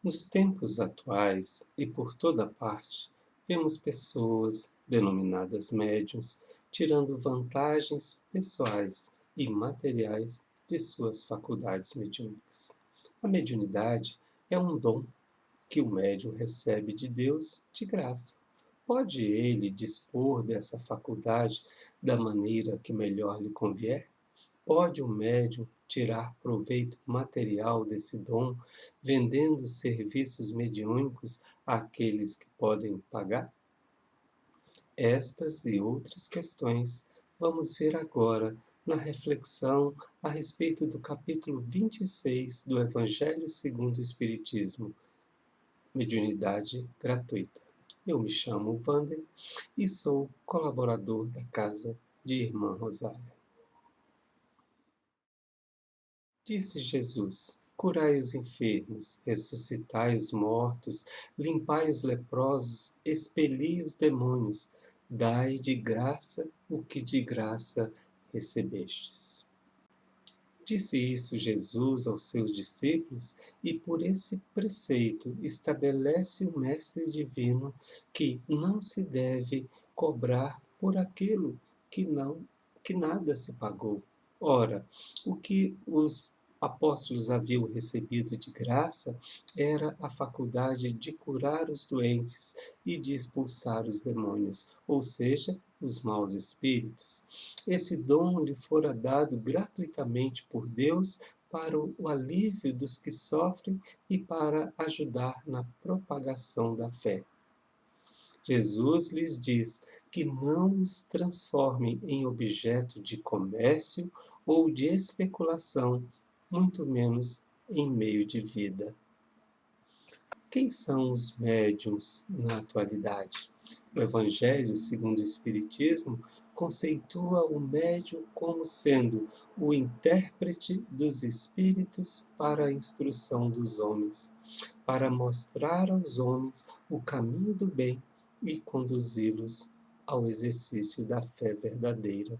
Nos tempos atuais e por toda parte, vemos pessoas, denominadas médiuns, tirando vantagens pessoais e materiais de suas faculdades mediúnicas. A mediunidade é um dom que o médium recebe de Deus de graça. Pode ele dispor dessa faculdade da maneira que melhor lhe convier? Pode o médium tirar proveito material desse dom, vendendo serviços mediúnicos àqueles que podem pagar? Estas e outras questões vamos ver agora na reflexão a respeito do capítulo 26 do Evangelho segundo o Espiritismo, Mediunidade Gratuita. Eu me chamo Wander e sou colaborador da Casa de Irmã Rosália. Disse Jesus: curai os enfermos, ressuscitai os mortos, limpai os leprosos, expeli os demônios, dai de graça o que de graça recebestes. Disse isso Jesus aos seus discípulos e por esse preceito estabelece o Mestre Divino que não se deve cobrar por aquilo que nada se pagou. Ora, o que os apóstolos haviam recebido de graça era a faculdade de curar os doentes e de expulsar os demônios, ou seja, os maus espíritos. Esse dom lhe fora dado gratuitamente por Deus para o alívio dos que sofrem e para ajudar na propagação da fé. Jesus lhes diz que não os transformem em objeto de comércio ou de especulação, muito menos em meio de vida. Quem são os médiuns na atualidade? O Evangelho, segundo o Espiritismo, conceitua o médium como sendo o intérprete dos espíritos para a instrução dos homens, para mostrar aos homens o caminho do bem e conduzi-los ao exercício da fé verdadeira.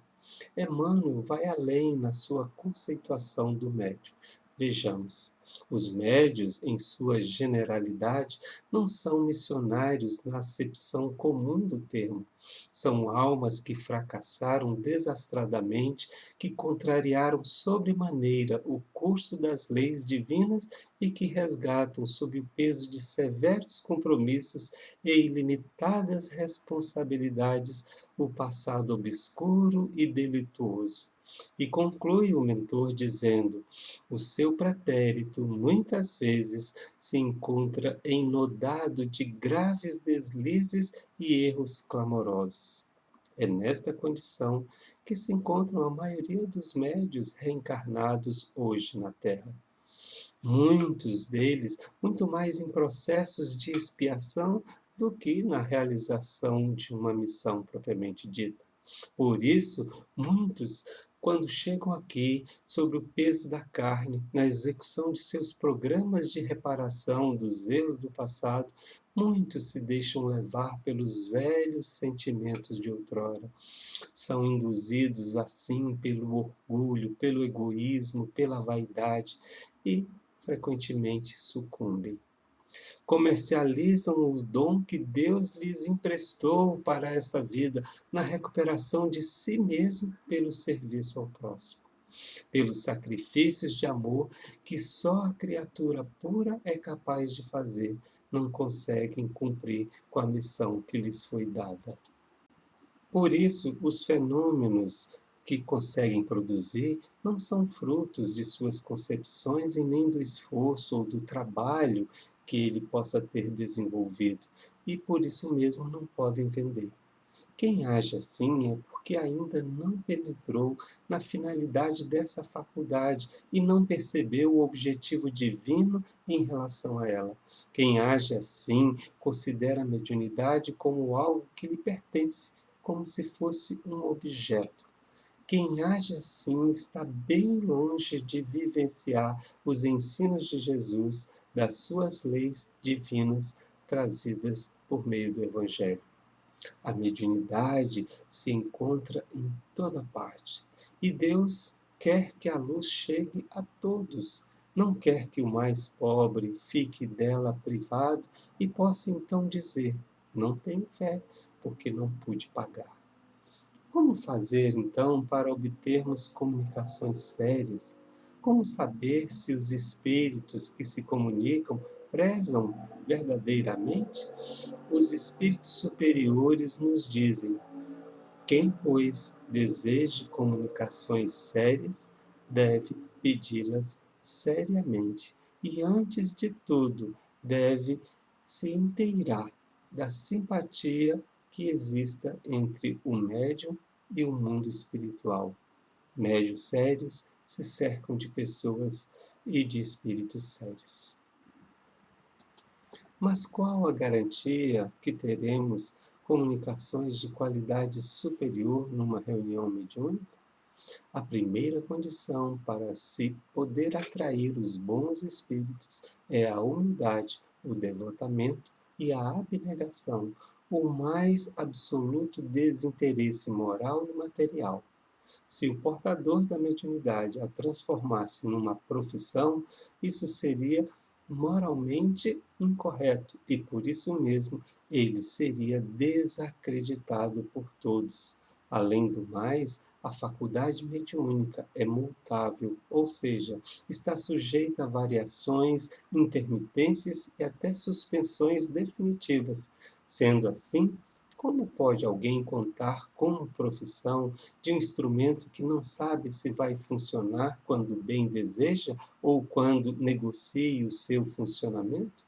Emmanuel vai além na sua conceituação do médium. Vejamos, os médios, em sua generalidade, não são missionários na acepção comum do termo. São almas que fracassaram desastradamente, que contrariaram sobremaneira o curso das leis divinas e que resgatam, sob o peso de severos compromissos e ilimitadas responsabilidades, o passado obscuro e delituoso. E conclui o mentor dizendo: o seu pretérito muitas vezes se encontra enlodado de graves deslizes e erros clamorosos. É nesta condição que se encontram a maioria dos médios reencarnados hoje na Terra. Muitos deles muito mais em processos de expiação do que na realização de uma missão propriamente dita. Por isso, muitos, quando chegam aqui, sob o peso da carne, na execução de seus programas de reparação dos erros do passado, muitos se deixam levar pelos velhos sentimentos de outrora. São induzidos assim pelo orgulho, pelo egoísmo, pela vaidade e, frequentemente, sucumbem. Comercializam o dom que Deus lhes emprestou para essa vida, na recuperação de si mesmo pelo serviço ao próximo, pelos sacrifícios de amor que só a criatura pura é capaz de fazer, não conseguem cumprir com a missão que lhes foi dada. Por isso, os fenômenos que conseguem produzir não são frutos de suas concepções e nem do esforço ou do trabalho que ele possa ter desenvolvido, e por isso mesmo não podem vender. Quem age assim é porque ainda não penetrou na finalidade dessa faculdade e não percebeu o objetivo divino em relação a ela. Quem age assim considera a mediunidade como algo que lhe pertence, como se fosse um objeto. Quem age assim está bem longe de vivenciar os ensinos de Jesus, das suas leis divinas trazidas por meio do Evangelho. A mediunidade se encontra em toda parte e Deus quer que a luz chegue a todos, Não quer que o mais pobre fique dela privado e possa então dizer: não tenho fé, porque não pude pagar. Como fazer, então, para obtermos comunicações sérias? Como saber se os espíritos que se comunicam prezam verdadeiramente? Os espíritos superiores nos dizem: quem, pois, deseje comunicações sérias, deve pedi-las seriamente e, antes de tudo, deve se inteirar da simpatia que exista entre o médium e o mundo espiritual. Médios sérios se cercam de pessoas e de espíritos sérios. Mas qual a garantia que teremos comunicações de qualidade superior numa reunião mediúnica? A primeira condição para se poder atrair os bons espíritos é a humildade, o devotamento e a abnegação, o mais absoluto desinteresse moral e material. Se o portador da mediunidade a transformasse numa profissão, isso seria moralmente incorreto e, por isso mesmo, ele seria desacreditado por todos. Além do mais, a faculdade mediúnica é mutável, ou seja, está sujeita a variações, intermitências e até suspensões definitivas. Sendo assim, como pode alguém contar como profissão de um instrumento que não sabe se vai funcionar quando bem deseja ou quando negocie o seu funcionamento?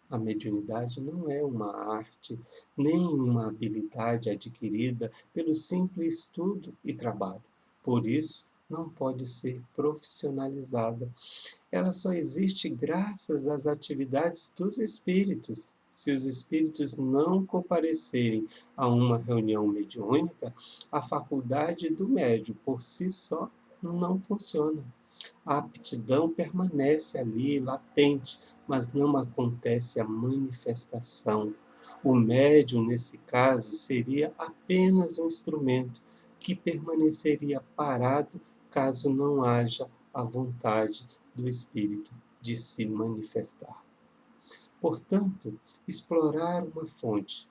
A mediunidade não é uma arte, nem uma habilidade adquirida pelo simples estudo e trabalho. Por isso, não pode ser profissionalizada. Ela só existe graças às atividades dos espíritos. Se os espíritos não comparecerem a uma reunião mediúnica, a faculdade do médium por si só não funciona. A aptidão permanece ali, latente, mas não acontece a manifestação. O médium, nesse caso, seria apenas um instrumento que permaneceria parado caso não haja a vontade do espírito de se manifestar. Portanto, explorar uma fonte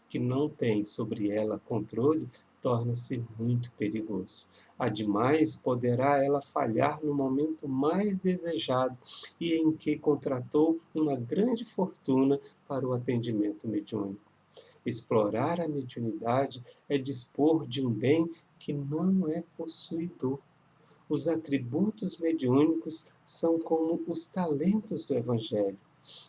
que não tem sobre ela controle torna-se muito perigoso. Ademais, poderá ela falhar no momento mais desejado e em que contratou uma grande fortuna para o atendimento mediúnico. Explorar a mediunidade é dispor de um bem que não é possuidor. Os atributos mediúnicos são como os talentos do Evangelho.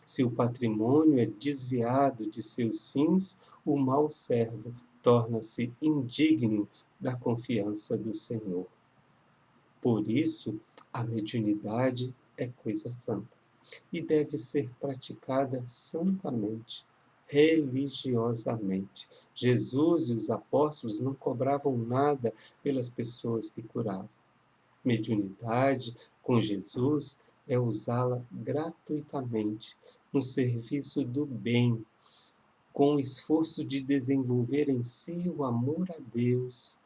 Se o patrimônio é desviado de seus fins, o mau servo torna-se indigno da confiança do Senhor. Por isso, a mediunidade é coisa santa e deve ser praticada santamente, religiosamente. Jesus e os apóstolos não cobravam nada pelas pessoas que curavam. Mediunidade com Jesus é usá-la gratuitamente, no serviço do bem, com o esforço de desenvolver em si o amor a Deus,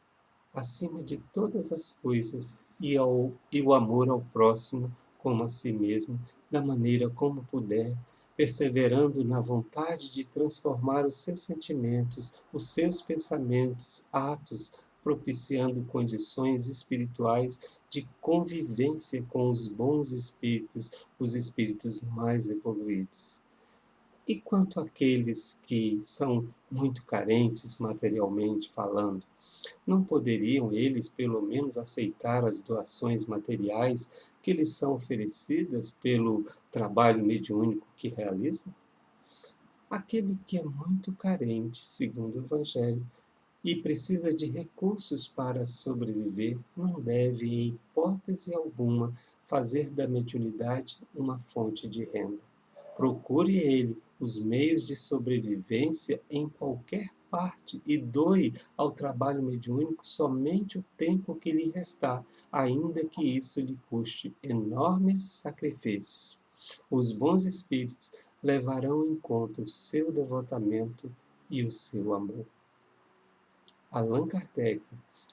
acima de todas as coisas, e o amor ao próximo como a si mesmo, da maneira como puder, perseverando na vontade de transformar os seus sentimentos, os seus pensamentos, atos, propiciando condições espirituais de convivência com os bons espíritos, os espíritos mais evoluídos. E quanto àqueles que são muito carentes materialmente falando, não poderiam eles, pelo menos, aceitar as doações materiais que lhes são oferecidas pelo trabalho mediúnico que realizam? Aquele que é muito carente, segundo o Evangelho, e precisa de recursos para sobreviver, não deve, em hipótese alguma, fazer da mediunidade uma fonte de renda. Procure ele os meios de sobrevivência em qualquer parte e doe ao trabalho mediúnico somente o tempo que lhe restar, ainda que isso lhe custe enormes sacrifícios. Os bons espíritos levarão em conta o seu devotamento e o seu amor. Allan Kardec,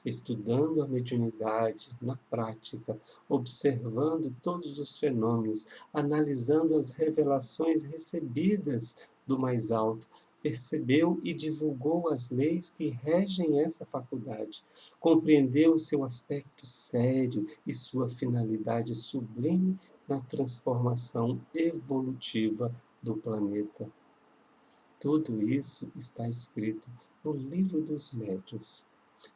estudando a mediunidade na prática, observando todos os fenômenos, analisando as revelações recebidas do mais alto, percebeu e divulgou as leis que regem essa faculdade, compreendeu seu aspecto sério e sua finalidade sublime na transformação evolutiva do planeta. Tudo isso está escrito no Livro dos Médiuns.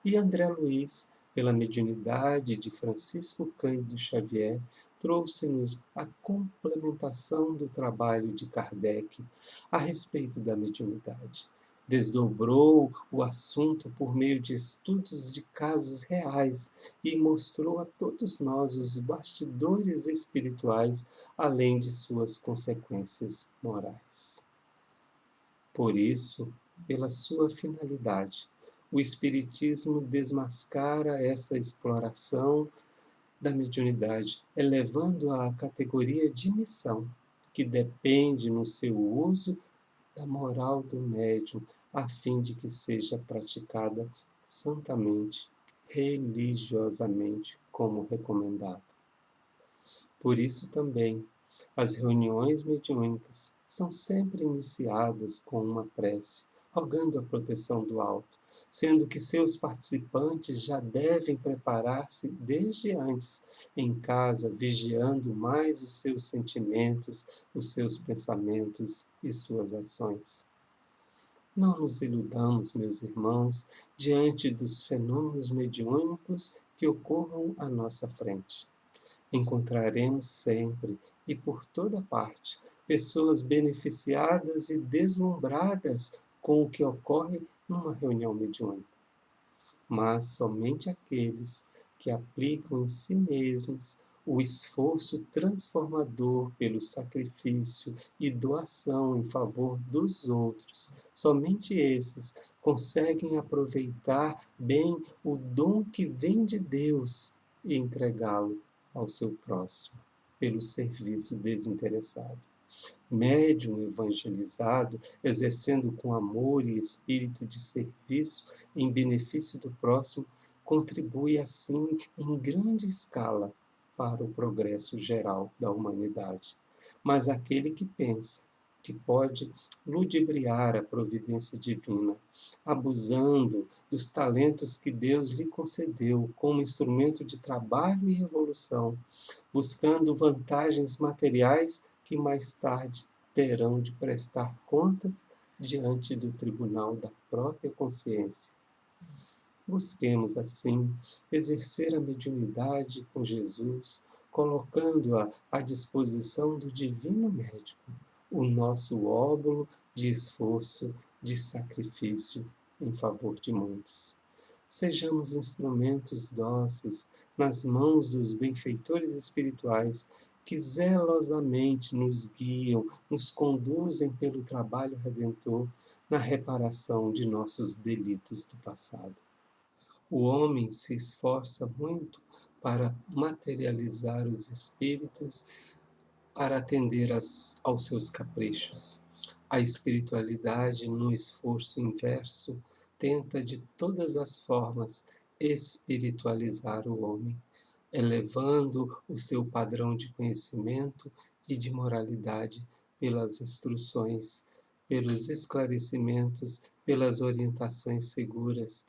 E André Luiz, pela mediunidade de Francisco Cândido Xavier, trouxe-nos a complementação do trabalho de Kardec a respeito da mediunidade. Desdobrou o assunto por meio de estudos de casos reais e mostrou a todos nós os bastidores espirituais, além de suas consequências morais. Por isso, pela sua finalidade, o Espiritismo desmascara essa exploração da mediunidade, elevando-a à categoria de missão, que depende no seu uso da moral do médium, a fim de que seja praticada santamente, religiosamente, como recomendado. Por isso também, as reuniões mediúnicas são sempre iniciadas com uma prece, rogando a proteção do alto, sendo que seus participantes já devem preparar-se desde antes, em casa, vigiando mais os seus sentimentos, os seus pensamentos e suas ações. Não nos iludamos, meus irmãos, diante dos fenômenos mediúnicos que ocorram à nossa frente. Encontraremos sempre e por toda parte pessoas beneficiadas e deslumbradas com o que ocorre numa reunião mediúnica. Mas somente aqueles que aplicam em si mesmos o esforço transformador pelo sacrifício e doação em favor dos outros, somente esses conseguem aproveitar bem o dom que vem de Deus e entregá-lo ao seu próximo, pelo serviço desinteressado. Médium evangelizado, exercendo com amor e espírito de serviço em benefício do próximo, contribui assim em grande escala para o progresso geral da humanidade. Mas aquele que pensa que pode ludibriar a providência divina, abusando dos talentos que Deus lhe concedeu como instrumento de trabalho e evolução, buscando vantagens materiais que mais tarde terão de prestar contas diante do tribunal da própria consciência. Busquemos, assim, exercer a mediunidade com Jesus, colocando-a à disposição do Divino Médico, o nosso óbolo de esforço, de sacrifício em favor de muitos. Sejamos instrumentos dóceis nas mãos dos benfeitores espirituais que zelosamente nos guiam, nos conduzem pelo trabalho redentor na reparação de nossos delitos do passado. O homem se esforça muito para materializar os espíritos, para atender aos seus caprichos. A espiritualidade, no esforço inverso, tenta de todas as formas espiritualizar o homem, elevando o seu padrão de conhecimento e de moralidade pelas instruções, pelos esclarecimentos, pelas orientações seguras,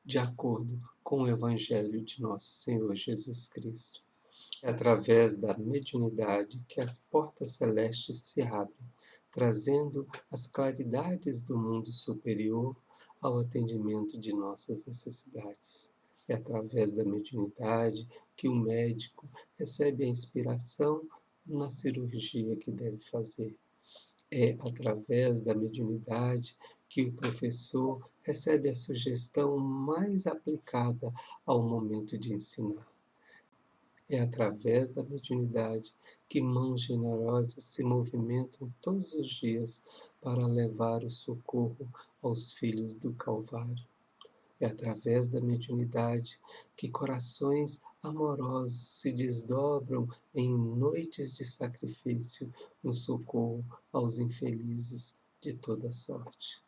de acordo com o Evangelho de nosso Senhor Jesus Cristo. É através da mediunidade que as portas celestes se abrem, trazendo as claridades do mundo superior ao atendimento de nossas necessidades. É através da mediunidade que o médico recebe a inspiração na cirurgia que deve fazer. É através da mediunidade que o professor recebe a sugestão mais aplicada ao momento de ensinar. É através da mediunidade que mãos generosas se movimentam todos os dias para levar o socorro aos filhos do Calvário. É através da mediunidade que corações amorosos se desdobram em noites de sacrifício no socorro aos infelizes de toda sorte.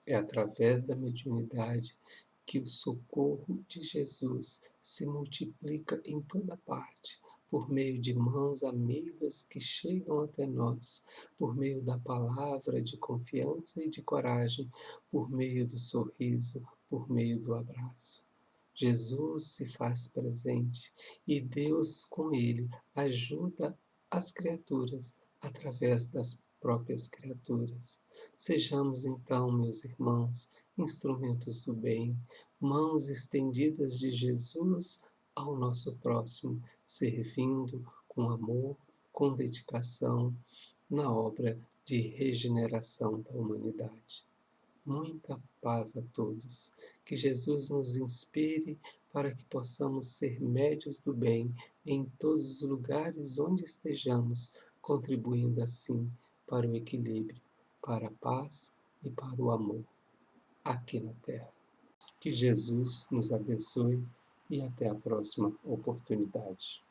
É através da mediunidade que o socorro de Jesus se multiplica em toda parte, por meio de mãos amigas que chegam até nós, por meio da palavra de confiança e de coragem, por meio do sorriso, por meio do abraço. Jesus se faz presente e Deus, com ele, ajuda as criaturas através das próprias criaturas. Sejamos então, meus irmãos, instrumentos do bem, mãos estendidas de Jesus ao nosso próximo, servindo com amor, com dedicação, na obra de regeneração da humanidade. Muita paz a todos. Que Jesus nos inspire para que possamos ser médios do bem em todos os lugares onde estejamos, contribuindo assim para o equilíbrio, para a paz e para o amor aqui na Terra. Que Jesus nos abençoe e até a próxima oportunidade.